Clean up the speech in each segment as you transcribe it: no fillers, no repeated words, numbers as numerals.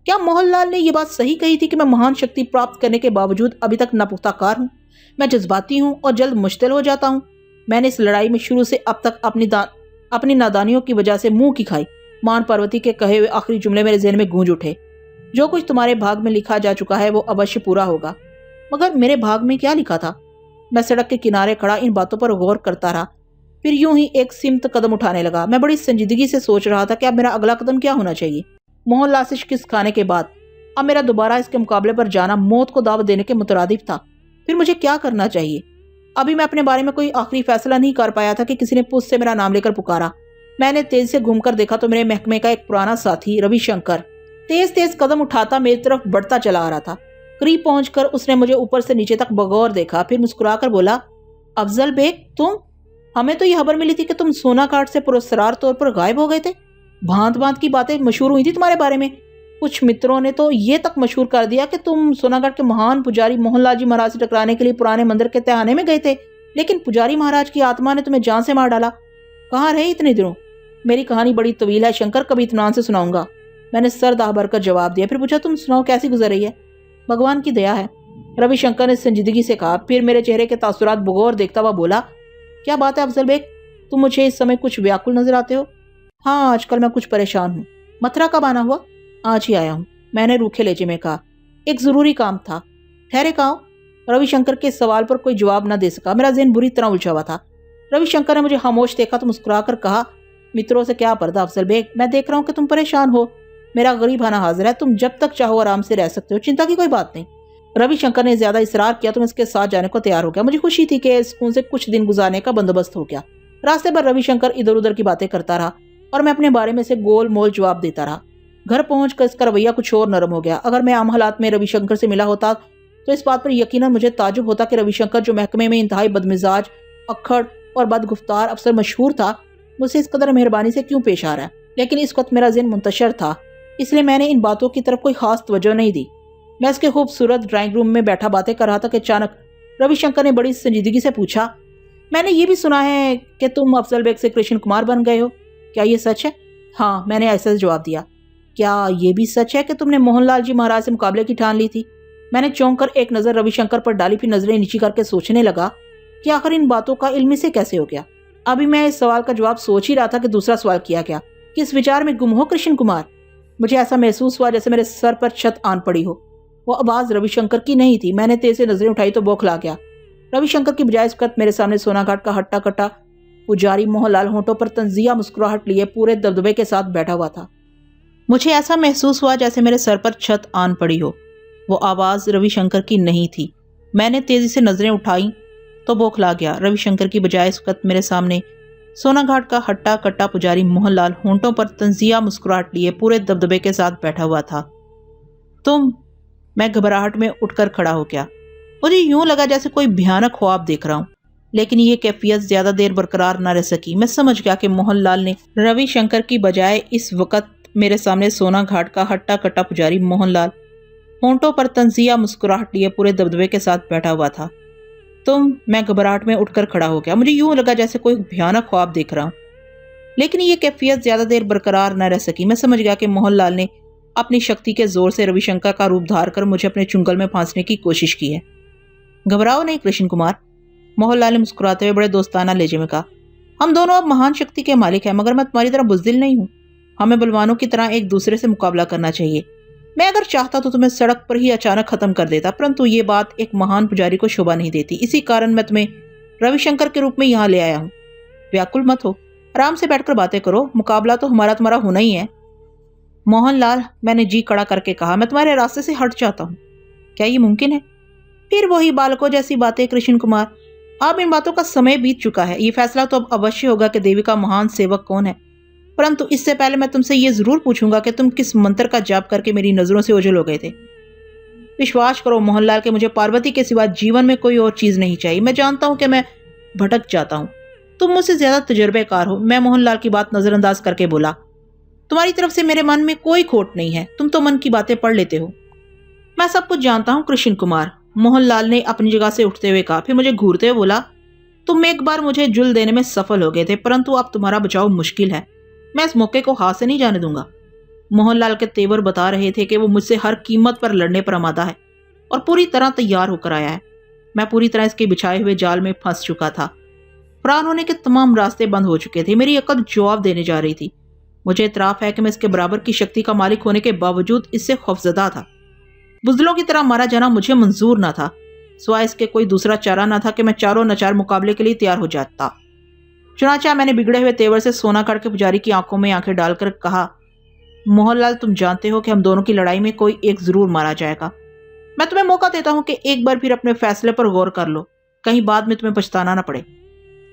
क्या मोहनलाल ने ये बात सही कही थी कि मैं महान शक्ति प्राप्त करने के बावजूद अभी तक नापुख्ताकार हूँ? मैं जज्बाती हूँ और जल्द मुश्तिल हो जाता हूँ। मैंने इस लड़ाई में शुरू से अब तक अपनी नादानियों की वजह से मुंह की खाई। मान पार्वती के कहे हुए आखिरी जुमले मेरे ज़हन में गूंज उठे। जो कुछ तुम्हारे भाग में लिखा जा चुका है वो अवश्य पूरा होगा। मगर मेरे भाग में क्या लिखा था? मैं सड़क के किनारे खड़ा इन बातों पर गौर करता रहा। फिर यूं ही एक सिमत कदम उठाने लगा। मैं बड़ी संजीदगी से सोच रहा था कि अब मेरा अगला कदम क्या होना चाहिए। मोहनलाल से शिकस्त खाने के बाद अब मेरा दोबारा इसके मुकाबले पर जाना मौत को दाव देने के मुतरादिफ था। फिर मुझे क्या करना चाहिए? अभी मैं अपने बारे में कोई आखिरी फैसला नहीं कर पाया था कि किसी ने पुष्ट से मेरा नाम लेकर पुकारा। मैंने तेज से घूमकर देखा तो मेरे महकमे का एक पुराना साथी रविशंकर तेज तेज कदम उठाता मेरी तरफ बढ़ता चला आ रहा था। करीब पहुंचकर उसने मुझे ऊपर से नीचे तक बगौर देखा, फिर मुस्कुराकर बोला, अफजल बेग तुम? हमें तो ये खबर मिली थी कि तुम सोनाघाट से पुरस्कार तौर पर गायब हो गए थे। भांत भांत की बातें मशहूर हुई थी तुम्हारे बारे में। कुछ मित्रों ने तो ये तक मशहूर कर दिया कि तुम सोनाघाट के महान पुजारी मोहनलाल जी महाराज से टकराने के लिए पुराने मंदिर के तहखाने में गए थे, लेकिन पुजारी महाराज की आत्मा ने तुम्हें जान से मार डाला। कहाँ रहे इतने दिनों? मेरी कहानी बड़ी तवील है शंकर, कभी इत्मीनान से सुनाऊंगा। मैंने सर दाह भरकर जवाब दिया। फिर पूछा, तुम सुनाओ कैसी गुजर रही है? भगवान की दया है, रविशंकर ने संजीदगी से कहा। फिर मेरे चेहरे के तासुरात बगौर देखता हुआ बोला, क्या बात है अफजल बेग, तुम मुझे इस समय कुछ व्याकुल नजर आते हो। हाँ, आजकल मैं कुछ परेशान हूँ। मथुरा कब आना हुआ? आज ही आया हूँ, मैंने रूखे लहजे में कहा। एक जरूरी काम था। ठहरे कहाँ? रविशंकर के सवाल पर कोई जवाब न दे सका। मेरा ज़हन बुरी तरह उलझा हुआ था। रविशंकर ने मुझे खामोश देखा तो मुस्कुराकर कहा, मित्रों से क्या पर्दा अफजल बेग, मैं देख रहा हूँ कि तुम परेशान हो। मेरा गरीब आना हाजिर है, तुम जब तक चाहो आराम से रह सकते हो, चिंता की कोई बात नहीं। रविशंकर ने ज्यादा इसरार किया तो मैं इसके साथ जाने को तैयार हो गया। मुझे खुशी थी कि सुकून से कुछ दिन गुजारने का बंदोबस्त हो गया। रास्ते पर रविशंकर इधर उधर की बातें करता रहा और मैं अपने बारे में से गोल मोल जवाब देता रहा। घर पहुंचकर इसका रवैया कुछ और नरम हो गया। अगर मैं आम हालात में रविशंकर से मिला होता तो इस बात पर यकीनन मुझे ताजुब होता कि रविशंकर, जो महकमे में इंतहाई बदमिजाज, अक्खड़ और बदगुफ्तार अफसर मशहूर था, मुझसे इस कदर मेहरबानी से क्यों पेश आ रहा है। लेकिन इस वक्त मेरा ज़हन मुंतशर था, इसलिए मैंने इन बातों की तरफ कोई खास तवज्जो नहीं दी। मैं इसके खूबसूरत ड्राइंग रूम में बैठा बातें कर रहा था कि अचानक रविशंकर ने बड़ी संजीदगी से पूछा, मैंने ये भी सुना है कि तुम अफजल बेग से कृष्ण कुमार बन गए हो, क्या ये सच है? हाँ, मैंने ऐसा जवाब दिया। क्या ये भी सच है कि तुमने मोहनलाल जी महाराज से मुकाबले की ठान ली थी? मैंने चौंक कर एक नज़र रविशंकर पर डाली, फिर नजरें नीची करके सोचने लगा कि आखिर इन बातों का इल्म से कैसे हो गया। अभी मैं इस सवाल का जवाब सोच ही रहा था कि दूसरा सवाल किया गया, किस विचार में गुम हो कृष्ण कुमार? मुझे ऐसा महसूस हुआ जैसे मेरे सर पर छत आन पड़ी हो। वो आवाज रविशंकर की नहीं थी। मैंने तेज से नजरें उठाई तो बौखला गया। रविशंकर की बजाय इस वक्त मेरे सामने सोनाघाट का हट्टा कट्टा पुजारी मोहनलाल होंठों पर तंजिया मुस्कुराहट लिए पूरे दबदबे के साथ बैठा हुआ था। मुझे ऐसा महसूस हुआ जैसे मेरे सर पर छत आन पड़ी हो। वो आवाज रविशंकर की नहीं थी। मैंने तेजी से नजरें उठाई तो बौखला गया। रविशंकर की बजाय इस वक्त मेरे सामने सोनाघाट का हट्टा कट्टा पुजारी मोहनलाल होंठों पर तंजिया मुस्कुराहट लिए पूरे दबदबे के साथ बैठा हुआ था। तुम? मैं घबराहट में उठकर खड़ा हो गया। मुझे यूं लगा जैसे कोई भयानक ख्वाब देख रहा हूं, लेकिन ये कैफियत ज्यादा देर बरकरार न रह सकी। मैं समझ गया कि मोहनलाल ने रविशंकर की बजाय इस वक्त मेरे सामने सोनाघाट का हट्टा कट्टा पुजारी मोहनलाल होंठों पर तंजिया मुस्कुराहट लिए पूरे दबदबे के साथ बैठा हुआ था। तुम? मैं घबराहट में उठकर खड़ा हो गया। मुझे यूं लगा जैसे कोई भयानक ख्वाब देख रहा हूं, लेकिन ये कैफियत ज्यादा देर बरकरार न रह सकी। मैं समझ गया कि मोहनलाल ने अपनी शक्ति के जोर से रविशंकर का रूप धार कर मुझे अपने चुंगल में फांसने की कोशिश की है। घबराओ नहीं कृष्ण कुमार, मोहनलाल ने मुस्कुराते हुए बड़े दोस्ताना लहजे में कहा। हम दोनों अब महान शक्ति के मालिक हैं, मगर मैं तुम्हारी तरह बुज़दिल नहीं हूँ। हमें बलवानों की तरह एक दूसरे से मुकाबला करना चाहिए। मैं अगर चाहता तो तुम्हें सड़क पर ही अचानक खत्म कर देता, परंतु ये बात एक महान पुजारी को शोभा नहीं देती। इसी कारण मैं तुम्हें रविशंकर के रूप में यहाँ ले आया हूँ। व्याकुल मत हो, आराम से बैठकर बातें करो। मुकाबला तो हमारा तुम्हारा होना ही है। मोहनलाल, मैंने जी कड़ा करके कहा, मैं तुम्हारे रास्ते से हट जाता हूँ। क्या ये मुमकिन है? फिर वही बालकों जैसी बातें कृष्ण कुमार। अब इन बातों का समय बीत चुका है। ये फैसला तो अब अवश्य होगा कि देवी का महान सेवक कौन है, परंतु इससे पहले मैं तुमसे ये जरूर पूछूंगा कि तुम किस मंत्र का जाप करके मेरी नजरों से ओझल हो गए थे। विश्वास करो मोहनलाल के मुझे पार्वती के सिवा जीवन में कोई और चीज नहीं चाहिए। मैं जानता हूं कि मैं भटक जाता हूं, तुम मुझसे ज्यादा तजुर्बेकार हो। मैं मोहनलाल की बात नजरअंदाज करके बोला, तुम्हारी तरफ से मेरे मन में कोई खोट नहीं है, तुम तो मन की बातें पढ़ लेते हो। मैं सब कुछ जानता हूँ कृष्ण कुमार, मोहनलाल ने अपनी जगह से उठते हुए कहा। फिर मुझे घूरते हुए बोला, तुम एक बार मुझे जुल देने में सफल हो गए थे, परंतु अब तुम्हारा बचाव मुश्किल है। मैं इस मौके को हाथ से नहीं जाने दूंगा। मोहनलाल के तेवर बता रहे थे कि वो मुझसे हर कीमत पर लड़ने पर आमादा है और पूरी तरह तैयार होकर आया है। मैं पूरी तरह इसके बिछाए हुए जाल में फंस चुका था। फरार होने के तमाम रास्ते बंद हो चुके थे। मेरी अकल जवाब देने जा रही थी। मुझे इतराफ है कि मैं इसके बराबर की शक्ति का मालिक होने के बावजूद इससे खौफजदा था। बुज़दिलों की तरह मारा जाना मुझे मंजूर न था। सिवाय इसके कोई दूसरा चारा न था कि मैं चारों नचार मुकाबले के लिए तैयार हो जाता। चुनाचा मैंने बिगड़े हुए तेवर से सोना काट के पुजारी की आंखों में आंखें डालकर कहा, मोहनलाल, तुम जानते हो कि हम दोनों की लड़ाई में कोई एक जरूर मारा जाएगा। मैं तुम्हें मौका देता हूं कि एक बार फिर अपने फैसले पर गौर कर लो, कहीं बाद में तुम्हें पछताना न पड़े।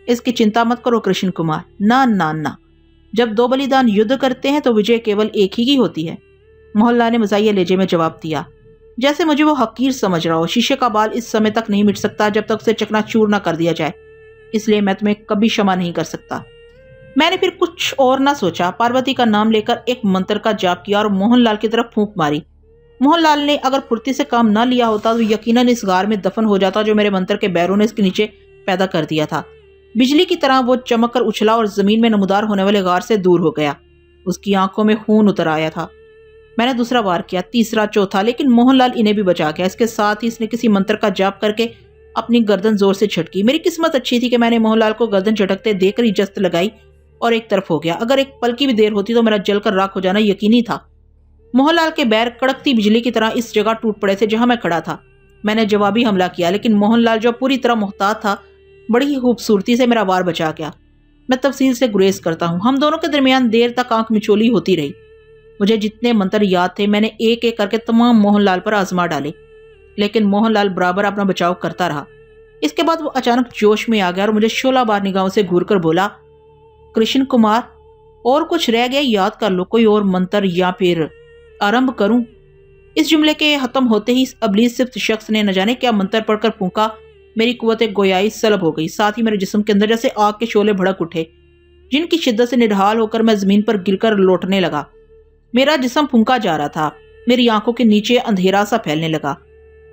इसकी चिंता मत करो कृष्ण कुमार। ना ना ना, जब दो बलिदान युद्ध करते हैं तो विजय केवल एक ही की होती है। मोहनलाल ने मजाइया लहजे में जवाब दिया, जैसे मुझे वो हकीर समझ रहा हो। शीशे का बाल इस समय तक नहीं मिट सकता जब तक उसे चकनाचूर न कर दिया जाए, इसलिए मैं तुम्हें कभी क्षमा नहीं कर सकता। मैंने फिर कुछ और न सोचा। पार्वती का नाम लेकर एक मंत्र का जाप किया और मोहनलाल की तरफ फूंक मारी। मोहनलाल ने अगर फुर्ती से काम न लिया होता तो यकीनन इस गार में दफन हो जाता जो मेरे मंत्र के बैरों ने इसके नीचे पैदा कर दिया था। बिजली की तरह वो चमक कर उछला और जमीन में नमूदार होने वाले गार से दूर हो गया। उसकी आंखों में खून उतर आया था। मैंने दूसरा वार किया, तीसरा, चौथा, लेकिन मोहनलाल इन्हें भी बचा गया। इसके साथ ही इसने किसी मंत्र का जाप करके अपनी गर्दन जोर से झटकी। मेरी किस्मत अच्छी थी कि मैंने मोहनलाल को गर्दन झटकते देखकर ही जस्त लगाई और एक तरफ हो गया। अगर एक पल की भी देर होती तो मेरा जलकर राख हो जाना यकीनी था। मोहनलाल के बैर कड़कती बिजली की तरह इस जगह टूट पड़े थे जहां मैं खड़ा था। मैंने जवाबी हमला किया, लेकिन मोहनलाल जो पूरी तरह मुहतात था, बड़ी ही खूबसूरती से मेरा वार बचा गया। मैं तफसील से गुरेज करता हूँ। हम दोनों के दरमियान देर तक आंख मिचोली होती रही। मुझे जितने मंत्र याद थे मैंने एक एक करके तमाम मोहनलाल पर आजमा डाले, लेकिन मोहनलाल बराबर अपना बचाव करता रहा। इसके बाद वो अचानक जोश में आ गया और मुझे शोलाबार निगाहों से घूर कर बोला, कृष्ण कुमार, और कुछ रह गया याद कर लो, कोई और मंत्र या फिर आरंभ करूं। इस जुमले के खत्म होते ही इस अबलीस सिफ्त शख्स ने न जाने क्या मंत्र पढ़कर फूंका। मेरी कुव्वत गोयाई सलब हो गई। साथ ही मेरे जिस्म के अंदर जैसे आग के शोले भड़क उठे, जिनकी शिद्दत से निढाल होकर मैं जमीन पर गिरकर लौटने लगा। मेरा जिस्म फूंका जा रहा था। मेरी आंखों के नीचे अंधेरा सा फैलने लगा।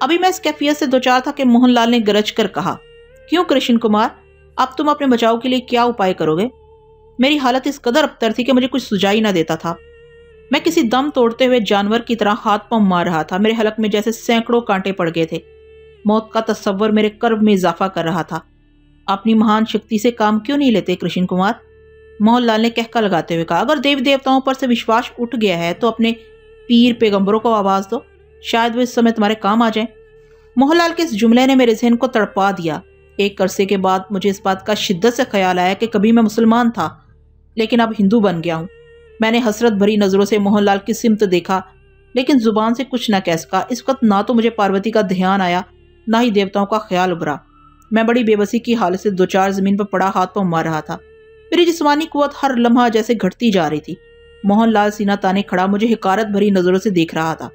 अभी मैं इस कैफियत से दो चार था कि मोहनलाल ने गरज कर कहा, क्यों कृष्ण कुमार, अब तुम अपने बचाव के लिए क्या उपाय करोगे? मेरी हालत इस कदर अबतर थी कि मुझे कुछ सुझाई ना देता था। मैं किसी दम तोड़ते हुए जानवर की तरह हाथ पांव मार रहा था। मेरे हलक में जैसे सैकड़ों कांटे पड़ गए थे। मौत का तस्वर मेरे कर्ब में इजाफा कर रहा था। अपनी महान शक्ति से काम क्यों नहीं लेते कृष्ण कुमार? मोहनलाल ने कहका लगाते हुए कहा, अगर देवी देवताओं पर से विश्वास उठ गया है तो अपने पीर पैगंबरों को आवाज दो, शायद वो इस समय तुम्हारे काम आ जाए। मोहनलाल के इस जुमले ने मेरे जहन को तड़पा दिया। एक अरसे के बाद मुझे इस बात का शिद्दत से ख्याल आया कि कभी मैं मुसलमान था, लेकिन अब हिंदू बन गया हूँ। मैंने हसरत भरी नजरों से मोहनलाल की सिमत देखा, लेकिन जुबान से कुछ न कह सका। इस वक्त ना तो मुझे पार्वती का ध्यान आया, ना ही देवताओं का ख्याल उभरा। मैं बड़ी बेबसी की हालत से दो चार जमीन पर पड़ा हाथ पांव मार रहा था। मेरी जिस्मानी कुव्वत हर लम्हा जैसे घटती जा रही थी। मोहनलाल सीना ताने खड़ा मुझे हिकारत भरी नजरों से देख रहा था।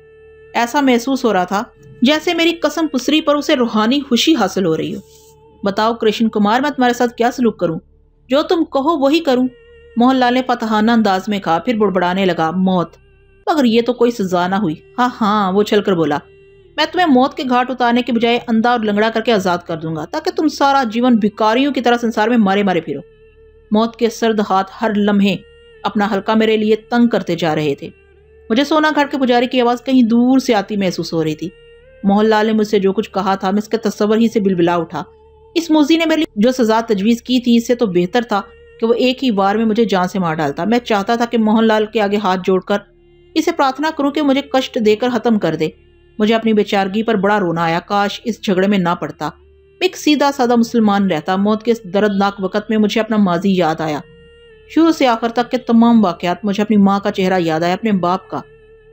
ऐसा महसूस हो रहा था जैसे मेरी कसम पुसरी पर उसे रूहानी खुशी हासिल हो रही हो। बताओ कृष्ण कुमार, मैं तुम्हारे साथ क्या सलूक करूं? जो तुम कहो वही करूं। मोहनलाल ने फतहाना अंदाज में कहा, फिर बुड़बड़ाने लगा, मौत, मगर ये तो कोई सजा ना हुई। हाँ हाँ, वो छलकर बोला, मैं तुम्हें मौत के घाट उतारने के बजाय अंधा और लंगड़ा करके आजाद कर दूंगा, ताकि तुम सारा जीवन भिखारियों की तरह संसार में मारे मारे फिरो। मौत के सर्द हाथ हर लम्हे अपना हल्का मेरे लिए तंग करते जा रहे थे। मुझे सोना घाट के पुजारी की आवाज कहीं दूर से आती महसूस हो रही थी। मोहनलाल ने मुझसे जो कुछ कहा था, मैं इसके तस्वर ही से बिलबिला उठा। इस मुजी ने मेरे लिए जो सजा तजवीज की थी, इससे तो बेहतर था कि वो एक ही बार में मुझे जान से मार डालता। मैं चाहता था कि मोहनलाल के आगे हाथ जोड़कर इसे प्रार्थना करूं कि मुझे कष्ट देकर खत्म कर दे। मुझे अपनी बेचारगी पर बड़ा रोना आया। काश इस झगड़े में ना पड़ता, मैं एक सीधा साधा मुसलमान रहता। मौत के इस दर्दनाक वक्त में मुझे अपना माजी याद आया। शुरू से आखिर तक के तमाम वाकयात। मुझे अपनी माँ का चेहरा याद आया, अपने बाप का,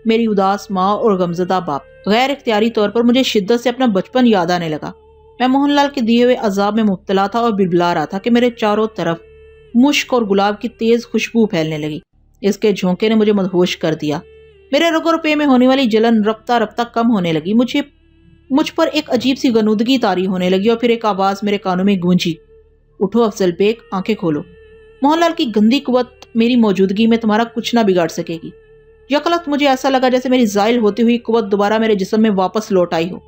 मेरी उदास माँ और गमजदा बाप। गैर इख्तियारी तौर पर मुझे शिद्दत से अपना बचपन याद आने लगा। मैं मोहनलाल के दिए हुए अजाब में मुब्तला था और बिलबिला रहा था कि मेरे चारों तरफ मुश्क और गुलाब की तेज खुशबू फैलने लगी। इसके झोंके ने मुझे मदहोश कर दिया। मेरे रगो रुपये में होने वाली जलन रफ्ता रफ्ता कम होने लगी। मुझ पर एक अजीब सी गनूदगी तारी होने लगी और फिर एक आवाज मेरे कानों में गूंजी, उठो अफजल बेग, आंखें खोलो। मोहनलाल की गंदी कुव्वत मेरी मौजूदगी में तुम्हारा कुछ ना बिगाड़ सकेगी। यकलत मुझे ऐसा लगा जैसे मेरी जायल होती हुई कुव्वत दोबारा मेरे जिस्म में वापस लौट आई हो।